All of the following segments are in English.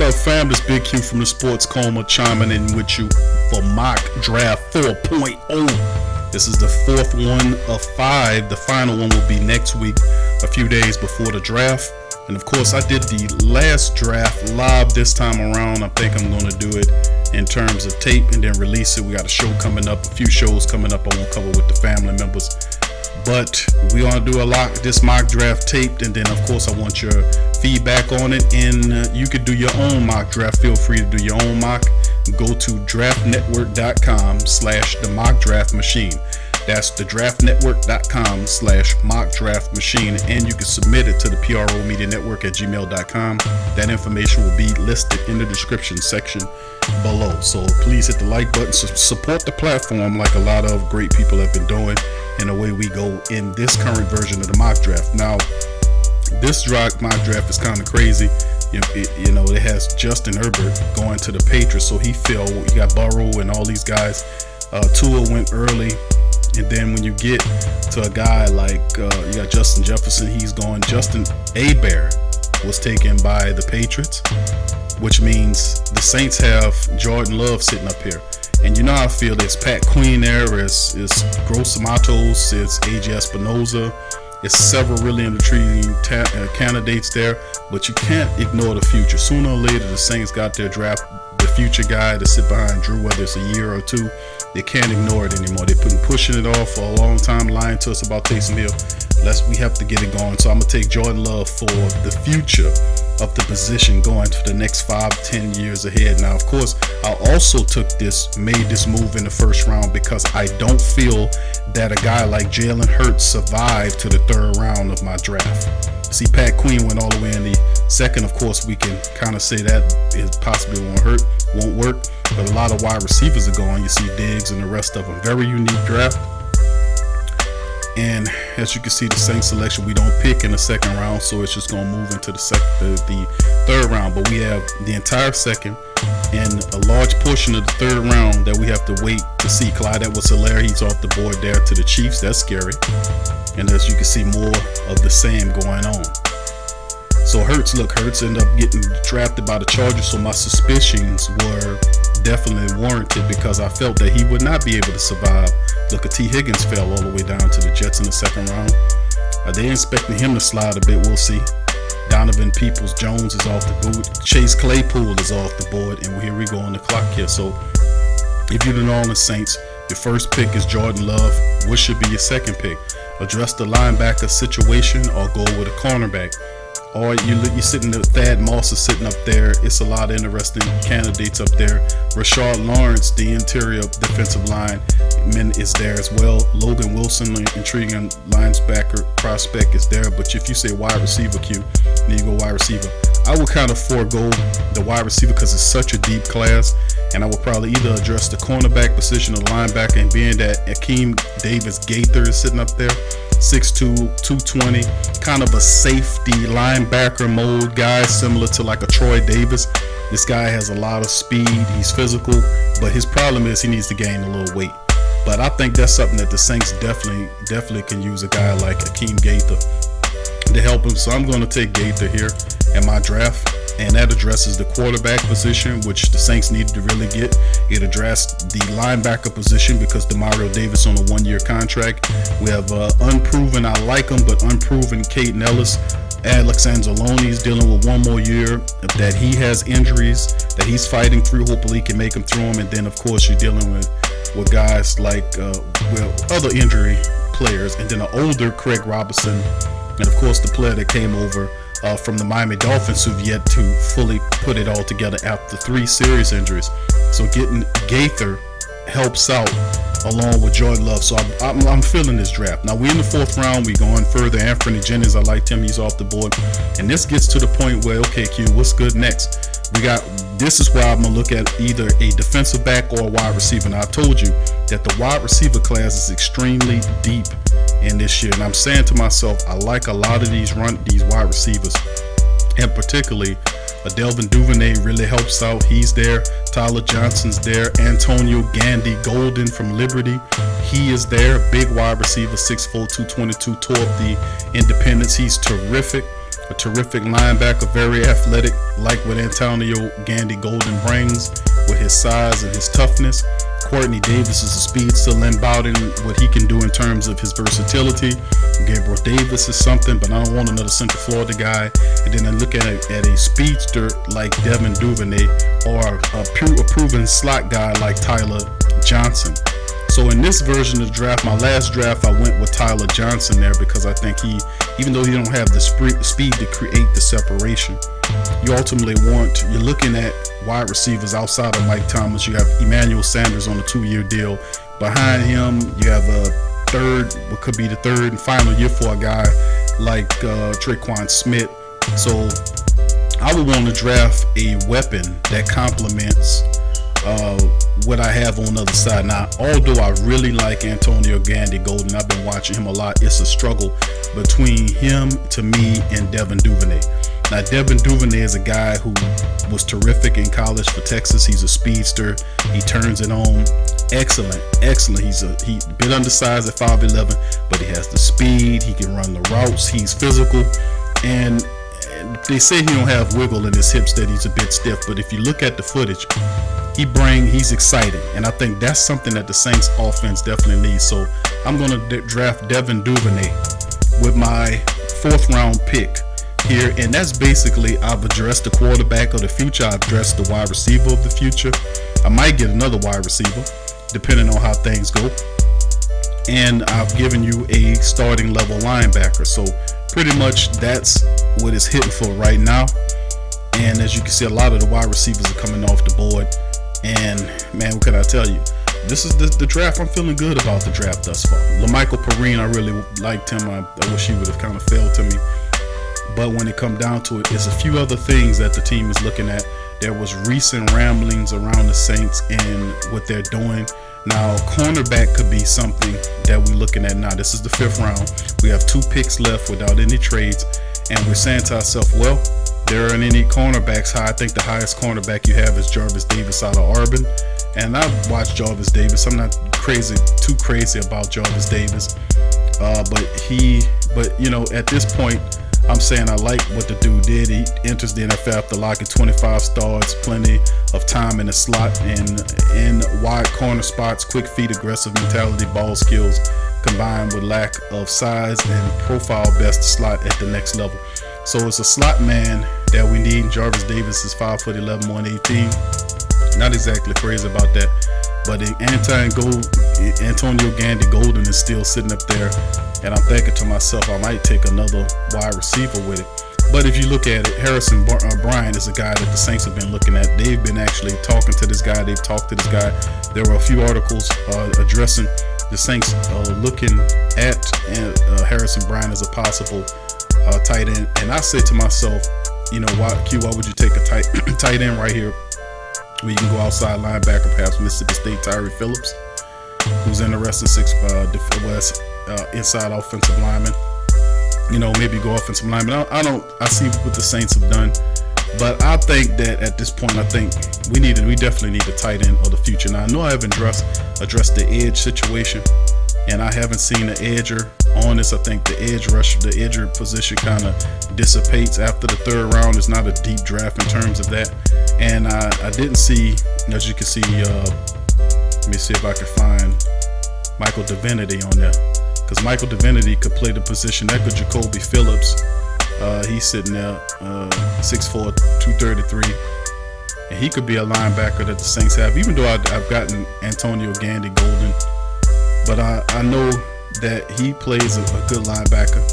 up, fam? This Big Q from the Sports Coma chiming in with you for Mock Draft 4.0. This is the fourth one of 5. The final one will be next week, a few days before the draft. And of course, I did the last draft live this time around. I think I'm going to do it in terms of tape and then release it. We got a show coming up, a few shows coming up I won't cover with the family members. But we're going to do a lot this mock draft taped, and then of course I want your feedback on it, and you could do your own mock draft. Feel free to do your own mock. Go to draftnetwork.com/the mock draft machine. That's the draftnetwork.com/mock draft machine, and you can submit it to the PRO Media Network at gmail.com. That information will be listed in the description section below. So please hit the like button, support the platform like a lot of great people have been doing, and away we go in this current version of the mock draft. Now, this mock draft is kind of crazy. It has Justin Herbert going to the Patriots, so he fell. You got Burrow and all these guys. Tua went early, and then when you get to a guy like you got Justin Jefferson, he's going. Justin Hebert was taken by the Patriots, which means the Saints have Jordan Love sitting up here. And you know how I feel. There's Pat Queen there, it's Gross Matos, it's AJ Espinoza. It's several really intriguing candidates there, but you can't ignore the future. Sooner or later, the Saints got their draft, the future guy to sit behind Drew, whether it's a year or two. They can't ignore it anymore. They've been pushing it off for a long time, lying to us about Taysom Hill. We have to get it going. So I'm going to take Jordan Love for the future of the position going to the next 5-10 years ahead. Now, of course, I also made this move in the first round because I don't feel that a guy like Jalen Hurts survived to the third round of my draft. See, Pat Queen went all the way in the second. Of course, we can kind of say that it possibly won't work, but a lot of wide receivers are going. You see Diggs and the rest of them. Very unique draft. And as you can see, the Saints selection, we don't pick in the second round, so it's just going to move into the third round. But we have the entire second and a large portion of the third round that we have to wait to see. Clyde Edwards-Helaire, he's off the board there to the Chiefs. That's scary. And as you can see, more of the same going on. So Hurts ended up getting drafted by the Chargers, so my suspicions were definitely warranted because I felt that he would not be able to survive. Look, T. Higgins fell all the way down to the Jets in the second round. They're expecting him to slide a bit. We'll see. Donovan Peoples-Jones is off the board. Chase Claypool is off the board, and here we go on the clock here. So if you're the New Orleans Saints, your first pick is Jordan Love. What should be your second pick? Address the linebacker situation or go with a cornerback? Or you're sitting there, Thad Moss is sitting up there. It's a lot of interesting candidates up there. Rashard Lawrence, the interior defensive line man, is there as well. Logan Wilson, an intriguing linebacker prospect, is there. But if you say wide receiver, Q, then you go wide receiver. I would kind of forego the wide receiver because it's such a deep class. And I would probably either address the cornerback position or linebacker, and being that Akeem Davis-Gaither is sitting up there, 6'2", 220, kind of a safety linebacker mode guy, similar to like a Troy Davis. This guy has a lot of speed, he's physical, but his problem is he needs to gain a little weight. But I think that's something that the Saints definitely can use, a guy like Akeem Gaither to help him. So I'm going to take Gaither here in my draft. And that addresses the quarterback position, which the Saints needed to really get. It addressed the linebacker position because Demario Davis on a 1-year contract. We have unproven, I like him, but unproven Caden Ellis. Alex Anzalone is dealing with 1 more year that he has injuries that he's fighting through. Hopefully he can make them through them. And then, of course, you're dealing with guys like other injury players. And then an older Craig Robinson. And, of course, the player that came over from the Miami Dolphins, who've yet to fully put it all together after 3 serious injuries. So getting Gaither helps out along with Jordan Love. So I'm feeling this draft. Now we're in the 4th round. We're going further. Anthony Jennings, I like him. He's off the board. And this gets to the point where, okay, Q, what's good next? This is where I'm going to look at either a defensive back or a wide receiver. Now I told you that the wide receiver class is extremely deep in this year, and I'm saying to myself, I like a lot of these wide receivers, and particularly Delvin Duvernay really helps out. He's there. Tyler Johnson's there. Antonio Gandy Golden from Liberty, he is there. Big wide receiver, 6'4", 222, tore up the Independence. He's terrific. a terrific linebacker, very athletic, like what Antonio Gandy Golden brings with his size and his toughness. Courtney Davis is a speedster, Lynn Bowden, what he can do in terms of his versatility. Gabriel Davis is something, but I don't want another Central Florida guy. And then I look at a speedster like Devin Duvernay, or a proven slot guy like Tyler Johnson. So in this version of the draft, my last draft, I went with Tyler Johnson there because I think he, even though he don't have the speed to create the separation, you're looking at wide receivers outside of Mike Thomas. You have Emmanuel Sanders on a 2-year deal. Behind him, you have what could be the third and final year for a guy like Traquan Smith. So I would want to draft a weapon that complements what I have on the other side. Now, although I really like Antonio Gandy Golden, I've been watching him a lot, it's a struggle between him, to me, and Devin Duvernay. Now, Devin Duvernay is a guy who was terrific in college for Texas. He's a speedster. He turns it on. Excellent. He's a bit undersized at 5'11", but he has the speed. He can run the routes. He's physical, and they say he don't have wiggle in his hips, that he's a bit stiff. But if you look at the footage, he's exciting, and I think that's something that the Saints offense definitely needs. So I'm going to draft Devin Duvernay with my 4th round pick here, and that's basically, I've addressed the quarterback of the future, I've addressed the wide receiver of the future. I might get another wide receiver depending on how things go, and I've given you a starting level linebacker. So pretty much that's what it's hitting for right now. And as you can see, a lot of the wide receivers are coming off the board. And man, what can I tell you? This is the draft. I'm feeling good about the draft thus far. LaMichael Perrine, I really liked him. I wish he would have kind of failed to me. But when it comes down to it, there's a few other things that the team is looking at. There was recent ramblings around the Saints and what they're doing. Now, cornerback could be something that we're looking at now. This is the 5th round. We have 2 picks left without any trades. And we're saying to ourselves, well, there aren't any cornerbacks high. I think the highest cornerback you have is Jarvis Davis out of Auburn. And I've watched Jarvis Davis. I'm not too crazy about Jarvis Davis. But you know, at this point, I'm saying I like what the dude did. He enters the NFL after locking 25 starts, plenty of time in the slot and in wide corner spots, quick feet, aggressive mentality, ball skills, combined with lack of size and profile best slot at the next level. So it's a slot man that we need. Jarvis Davis is 5'11", 118. Not exactly crazy about that. But Antonio Gandy Golden is still sitting up there. And I'm thinking to myself, I might take another wide receiver with it. But if you look at it, Harrison Bryant is a guy that the Saints have been looking at. They've been actually talking to this guy. They've talked to this guy. There were a few articles addressing the Saints looking at Harrison Bryant as a possible tight end. And I say to myself, you know, why would you take a tight end right here where you can go outside linebacker, perhaps Mississippi State Tyree Phillips, who's interested, inside offensive lineman. You know, maybe go offensive lineman. I see what the Saints have done, but I think that at this point, I think we definitely need a tight end of the future. Now, I know I haven't addressed the edge situation, and I haven't seen an edger on this. I think the edger position kind of dissipates after the 3rd round. It's not a deep draft in terms of that, and I didn't see, as you can see. Let me see if I can find Michael Divinity on there, because Michael Divinity could play the position. That could Jacoby Phillips. He's sitting there, 6'4", 233, and he could be a linebacker that the Saints have. Even though I've gotten Antonio Gandy Golden, but I know that he plays a good linebacker.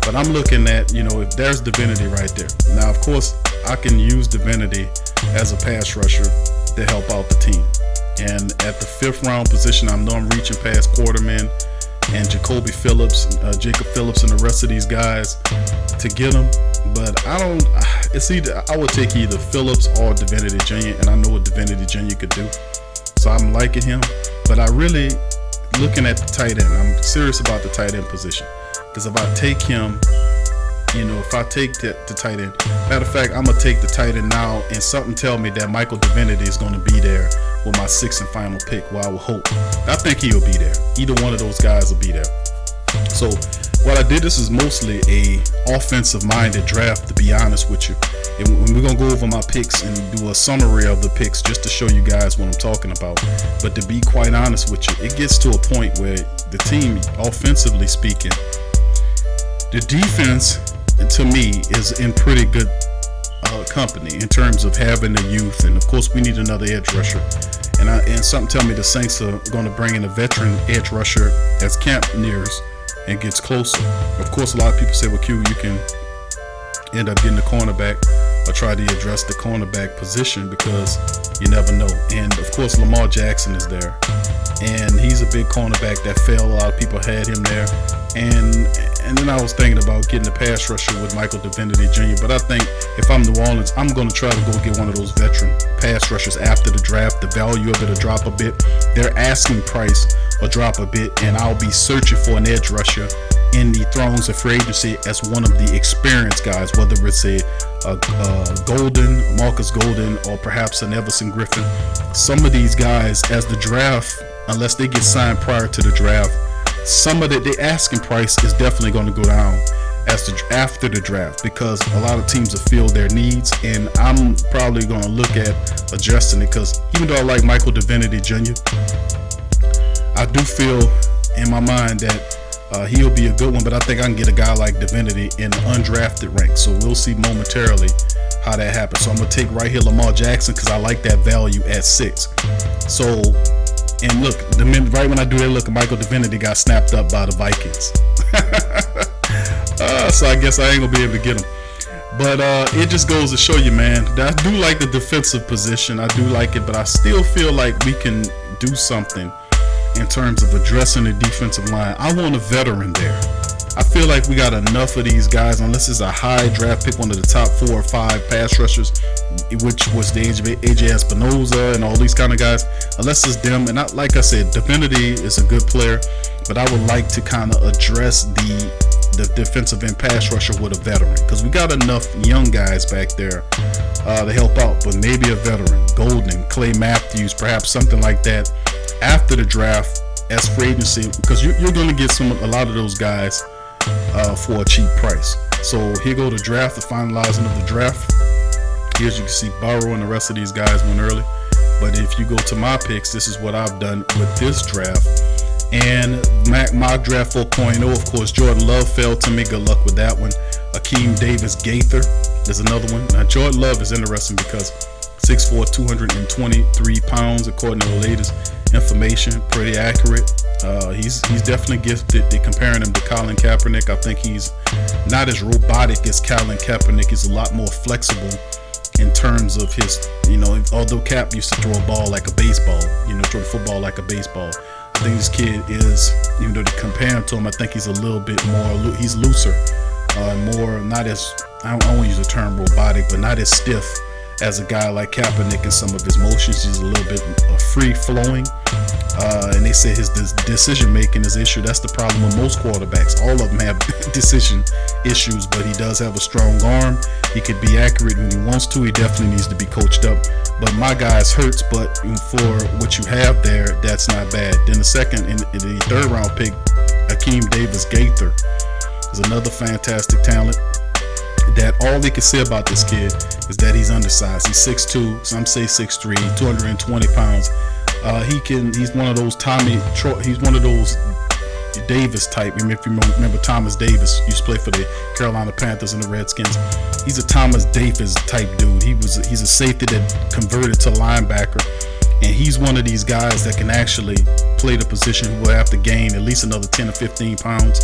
But I'm looking at, you know, if there's Divinity right there. Now, of course, I can use Divinity as a pass rusher to help out the team. And at the 5th round position, I know I'm reaching past Quarterman and Jacoby Phillips, Jacob Phillips, and the rest of these guys to get them. But I would take either Phillips or Divinity Jr., and I know what Divinity Jr. could do. So I'm liking him. But I really looking at the tight end. I'm serious about the tight end position, because if I take him, you know, if I take the tight end, matter of fact, I'm gonna take the tight end now, and something tell me that Michael Divinity is gonna be there with my 6th and final pick. Well, I will hope. I think he'll be there. Either one of those guys will be there. So what I did, this is mostly a offensive minded draft, to be honest with you. And we're gonna go over my picks and do a summary of the picks just to show you guys what I'm talking about. But to be quite honest with you, it gets to a point where the team, offensively speaking, the defense, to me, is in pretty good company in terms of having the youth, and of course we need another edge rusher. And something tell me the Saints are going to bring in a veteran edge rusher as camp nears and gets closer. Of course, a lot of people say, well, Q, you can end up getting the cornerback or try to address the cornerback position because you never know. And of course, Lamar Jackson is there, and he's a big cornerback that fell. A lot of people had him there, and then I was thinking about getting a pass rusher with Michael Divinity Jr. But I think if I'm New Orleans, I'm going to try to go get one of those veteran pass rushers after the draft. The value of it will drop a bit. Their asking price will drop a bit, and I'll be searching for an edge rusher in the thrones of free agency as one of the experienced guys, whether it's a Golden, Marcus Golden, or perhaps an Everson Griffin. Some of these guys, as the draft, unless they get signed prior to the draft, some of the asking price is definitely going to go down after the draft, because a lot of teams have filled their needs, and I'm probably going to look at adjusting it, because even though I like Michael Divinity Jr., I do feel in my mind that he'll be a good one, but I think I can get a guy like Divinity in the undrafted rank. So we'll see momentarily how that happens. So I'm going to take right here Lamar Jackson because I like that value at 6. So, and look, right when I do that, look, Michael Divinity got snapped up by the Vikings. So I guess I ain't going to be able to get him. But it just goes to show you, man, that I do like the defensive position. I do like it, but I still feel like we can do something in terms of addressing the defensive line. I want a veteran there. I feel like we got enough of these guys, unless it's a high draft pick, one of the top 4 or 5 pass rushers, which was the AJ Espinoza and all these kind of guys. Unless it's them, and like I said, Divinity is a good player, but I would like to kind of address the defensive end pass rusher with a veteran, because we got enough young guys back there to help out, but maybe a veteran, Golden, Clay Matthews, perhaps something like that after the draft as free agency, because you're going to get a lot of those guys for a cheap price. So here go the draft, the finalizing of the draft. Here as you can see, Burrow and the rest of these guys went early. But if you go to my picks, this is what I've done with this draft. And mock draft 4.0, of course, Jordan Love fell to me. Good luck with that one. Akeem Davis Gaither is another one. Now Jordan Love is interesting because 6'4", 223 pounds, according to the latest information. Pretty accurate. He's definitely gifted. They're comparing him to Colin Kaepernick. I think he's not as robotic as Colin Kaepernick. He's a lot more flexible in terms of his, although Cap used to throw a ball like a baseball, throw the football like a baseball. I think this kid is, even though they compare him to him, I think he's a little bit more, he's looser, more, not as, I don't want to use the term robotic, but not as stiff as a guy like Kaepernick in some of his motions. He's a little bit free flowing. And they say his decision making is issue. That's the problem with most quarterbacks. All of them have decision issues, but he does have a strong arm. He could be accurate when he wants to. He definitely needs to be coached up. But my guys hurts, but for what you have there, that's not bad. Then the second, in the 3rd round pick, Akeem Davis Gaither is another fantastic talent. That all they can say about this kid is that he's undersized. He's 6'2", some say 6'3", 220 pounds. He's one of those he's one of those Davis type. If you remember Thomas Davis used to play for the Carolina Panthers and the Redskins. He's a Thomas Davis type dude. He's a safety that converted to linebacker, and he's one of these guys that can actually play the position who will have to gain at least another 10 or 15 pounds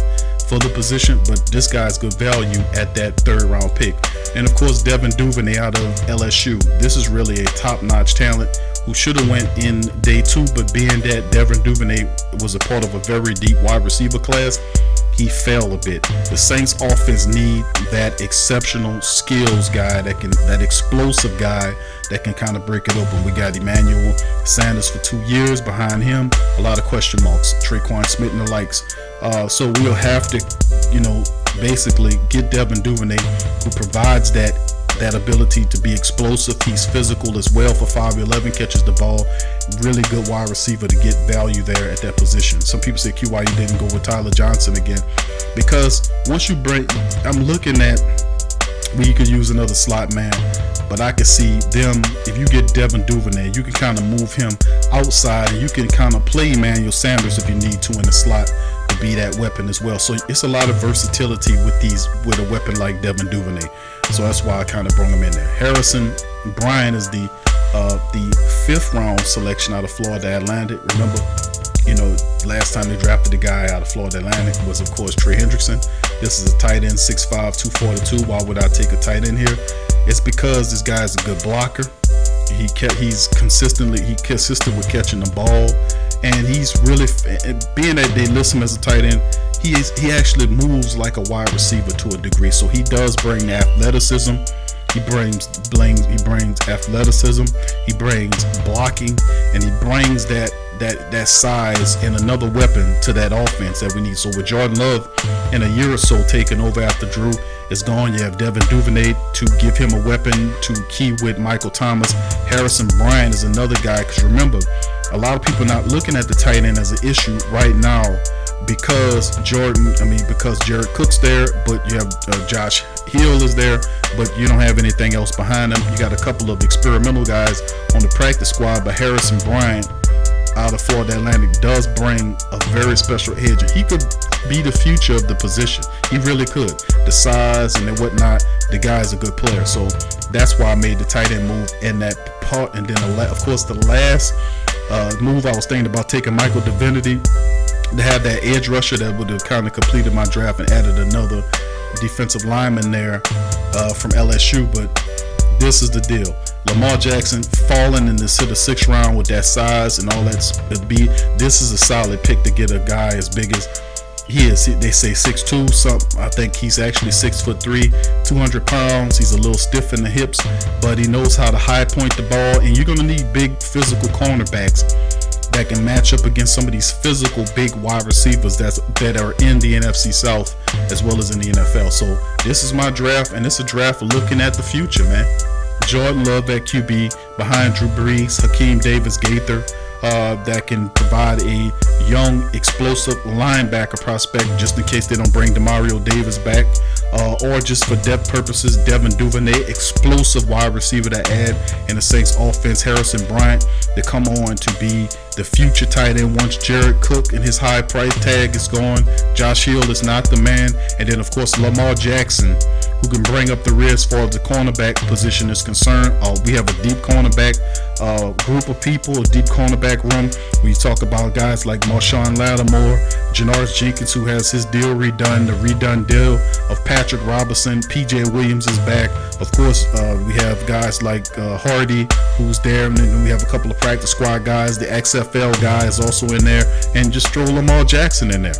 for the position. But this guy's good value at that 3rd round pick. And of course, Devin Duvernay out of LSU. This is really a top-notch talent who should have went in day 2, but being that Devin Duvernay was a part of a very deep wide receiver class, he fell a bit. The Saints offense need that exceptional skills guy, that explosive guy that can kind of break it open. We got Emmanuel Sanders for 2 years. Behind him, a lot of question marks. Traquan Smith and the likes. So we'll have to, basically get Devin Duvernay, who provides that that ability to be explosive. He's physical as well for 5'11", catches the ball. Really good wide receiver to get value there at that position. Some people say, Q, why you didn't go with Tyler Johnson again? Because once you break, I'm looking at where you could use another slot man, but I can see them, if you get Devin Duvernay, you can kind of move him outside, and you can kind of play Emmanuel Sanders if you need to in the slot to be that weapon as well. So it's a lot of versatility with a weapon like Devin Duvernay. So that's why I kind of brought him in there. Harrison Bryant is the 5th round selection out of Florida Atlantic. Remember, last time they drafted the guy out of Florida Atlantic was, of course, Trey Hendrickson. This is a tight end, 6'5", 242. Why would I take a tight end here? It's because this guy is a good blocker. He's consistent with catching the ball, and he's really, being that they list him as a tight end, he actually moves like a wide receiver to a degree. So he does bring the athleticism. He brings athleticism. He brings blocking, and he brings that size and another weapon to that offense that we need. So with Jordan Love in a year or so taking over after Drew is gone, you have Devin Duvernay to give him a weapon to key with Michael Thomas. Harrison Bryant is another guy, because remember, a lot of people are not looking at the tight end as an issue right now because Jared Cook's there, but you have Josh Hill is there, but you don't have anything else behind him. You got a couple of experimental guys on the practice squad, but Harrison Bryant out of Florida Atlantic does bring a very special edge. He could be the future of the position. He really could. The size and the whatnot, the guy is a good player. So that's why I made the tight end move in that part. And then, of course, the last move I was thinking about taking Michael Divinity to have that edge rusher that would have kind of completed my draft and added another defensive lineman there from LSU. But this is the deal. Lamar Jackson falling in the 6th round with that size and all that speed. This is a solid pick to get a guy as big as he is. They say 6'2", I think he's actually 6'3", 200 pounds. He's a little stiff in the hips, but he knows how to high point the ball. And you're going to need big physical cornerbacks that can match up against some of these physical big wide receivers that are in the NFC South as well as in the NFL. So this is my draft, and it's a draft looking at the future, man. Jordan Love at QB behind Drew Brees, Hakeem Davis-Gaither, that can provide a young, explosive linebacker prospect just in case they don't bring Demario Davis back, or just for depth purposes, Devin Duvernay, explosive wide receiver to add in the Saints offense. Harrison Bryant to come on to be the future tight end once Jared Cook and his high price tag is gone. Josh Hill is not the man. And then, of course, Lamar Jackson, who can bring up the rear as far as the cornerback position is concerned. We have a deep cornerback group of people, a deep cornerback room. We talk about guys like Marshawn Lattimore, Janoris Jenkins, who has his deal redone, the redone deal of Patrick Robinson. PJ Williams is back. Of course, we have guys like Hardy, who's there, and then we have a couple of practice squad guys. The XFL guy is also in there, and just throw Lamar Jackson in there.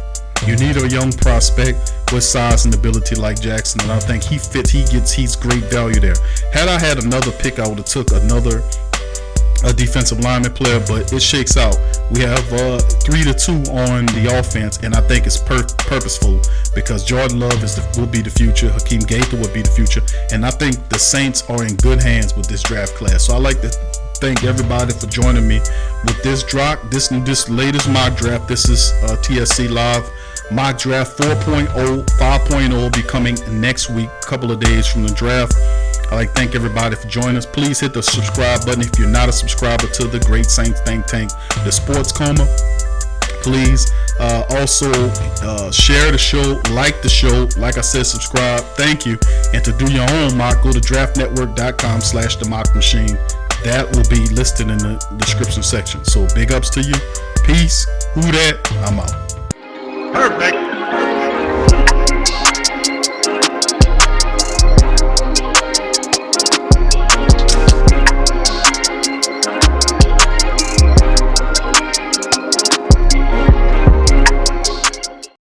You need a young prospect with size and ability like Jackson, and I think he fits. He's great value there. Had I had another pick, I would have took a defensive lineman player, but it shakes out. We have 3-2 on the offense, and I think it's purposeful because Jordan Love will be the future. Hakeem Gaither will be the future, and I think the Saints are in good hands with this draft class. So I like to thank everybody for joining me with this drop. This latest mock draft. This is TSC Live mock draft 4.0, 5.0 will be coming next week, a couple of days from the draft. I'd like to thank everybody for joining us. Please hit the subscribe button if you're not a subscriber to the Great Saints Think Tank, the Sports Coma. Please also share the show, like the show. Like I said, subscribe. Thank you. And to do your own mock, go to draftnetwork.com/the mock machine. That will be listed in the description section. So big ups to you. Peace. Who that? I'm out.